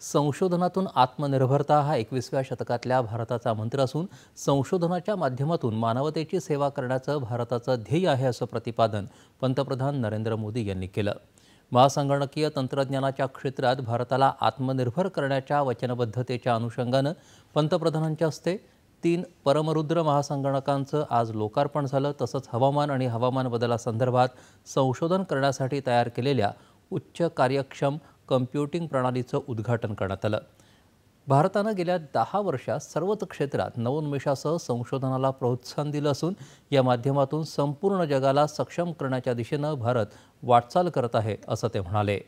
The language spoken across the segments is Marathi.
संशोधनातून आत्मनिर्भरता हा 21व्या शतकातल्या भारताचा मंत्र असून संशोधनाच्या माध्यमातून मानवतेची सेवा करण्याचं भारताचं ध्येय आहे असं प्रतिपादन पंतप्रधान नरेंद्र मोदी यांनी केलं। महासंगणकीय तंत्रज्ञानाच्या क्षेत्रात भारताला आत्मनिर्भर करण्याच्या वचनबद्धतेच्या अनुषंगानं पंतप्रधानांच्या हस्ते 3 परमरुद्र महासंगणकांचं आज लोकार्पण झालं। तसंच हवामान आणि हवामान बदलासंदर्भात संशोधन करण्यासाठी तयार केलेल्या उच्च कार्यक्षम कम्प्युटिंग प्रणालीचं उद्घाटन करण्यात आलं। भारतानं गेल्या 10 वर्षात सर्वच क्षेत्रात नवोन्मेषासह संशोधनाला प्रोत्साहन दिलं असून या माध्यमातून संपूर्ण जगाला सक्षम करण्याच्या दिशेनं भारत वाटचाल करत आहे असं ते म्हणाले।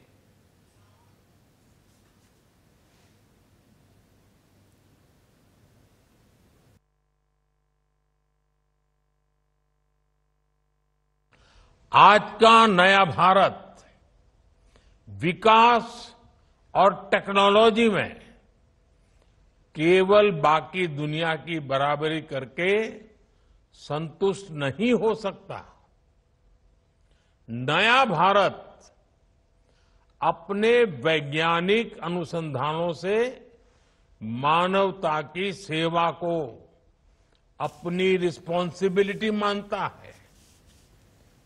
आज का नया भारत विकास और टेक्नोलॉजी में केवल बाकी दुनिया की बराबरी करके संतुष्ट नहीं हो सकता। नया भारत अपने वैज्ञानिक अनुसंधानों से मानवता की सेवा को अपनी रिस्पॉन्सिबिलिटी मानता है।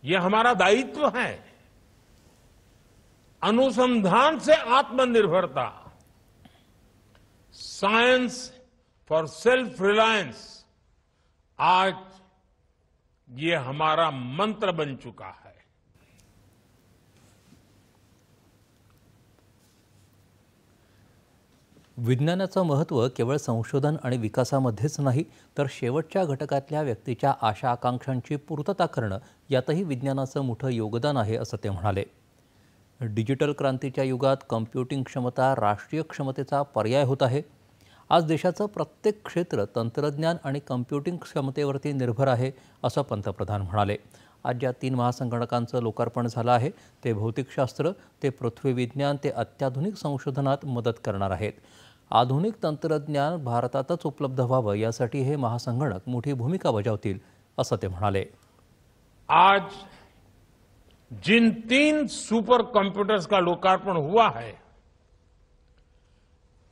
यह हमारा दायित्व है। अनुसंधान से आत्मनिर्भरता, साइंस फॉर सेल्फ रिलायंस, आज ये हमारा मंत्र बन चुका है। विज्ञानाचं महत्त्व केवळ संशोधन आणि विकासामध्येच नाही तर शेवटच्या घटकातल्या व्यक्तीच्या आशा आकांक्षांची पूर्तता करणं यातही विज्ञानाचं मोठं योगदान आहे असं ते म्हणाले। डिजिटल क्रांतीच्या युगात कम्प्युटिंग क्षमता राष्ट्रीय क्षमतेचा पर्याय होत आहे। आज देशाचं प्रत्येक क्षेत्र तंत्रज्ञान आणि कम्प्युटिंग क्षमतेवरती निर्भर आहे असं पंतप्रधान म्हणाले। आज ज्या 3 महासंगणकांचं लोकार्पण झालं आहे ते भौतिकशास्त्र, ते पृथ्वीविज्ञान, ते अत्याधुनिक संशोधनात मदत करणार आहेत। आधुनिक तंत्रज्ञान भारतातच उपलब्ध व्हावं यासाठी हे महासंगणक मोठी भूमिका बजावतील असं ते म्हणाले। आज जिन 3 सुपर कंप्यूटर्स का लोकार्पण हुआ है,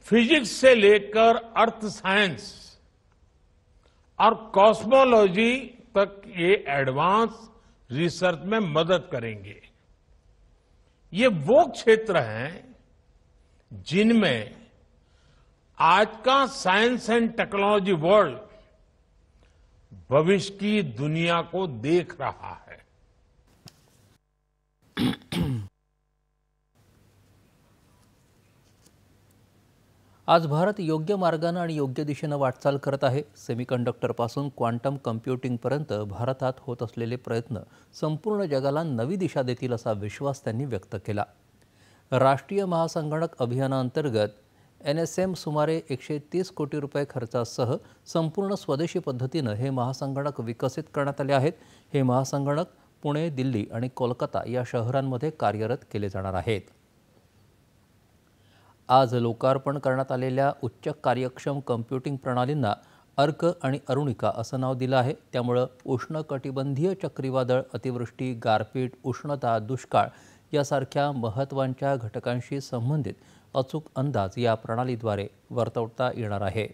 फिजिक्स से लेकर अर्थ साइंस और कॉस्मोलॉजी तक ये एडवांस रिसर्च में मदद करेंगे। ये वो क्षेत्र हैं जिनमें आज का साइंस एंड टेक्नोलॉजी वर्ल्ड भविष्य की दुनिया को देख रहा है। आज भारत योग्य मार्गाने आणि योग्य दिशेने वाटचाल करत आहे। सेमीकंडक्टरपासून क्वांटम कम्प्युटिंगपर्यंत भारतात होत असलेले प्रयत्न संपूर्ण जगाला नवी दिशा देतील असा विश्वास त्यांनी व्यक्त केला। राष्ट्रीय महासंगणक अभियानांतर्गत NSM सुमारे 130 कोटी रुपये खर्चासह संपूर्ण स्वदेशी पद्धतीने हे महासंगणक विकसित करण्यात आले आहेत। हे महासंगणक पुणे, दिल्ली आणि कोलकाता या शहरांमध्ये कार्यरत केले जाणार आहेत। आज लोकार्पण करण्यात आलेल्या उच्च कार्यक्षम कम्प्युटिंग प्रणालींना अर्क आणि अरुणिका असं नाव दिलं आहे। त्यामुळे उष्णकटिबंधीय चक्रीवादळ, अतिवृष्टी, गारपीट, उष्णता, दुष्काळ यासारख्या महत्त्वाच्या घटकांशी संबंधित अचूक अंदाज या प्रणालीद्वारे वर्तवता येणार आहे।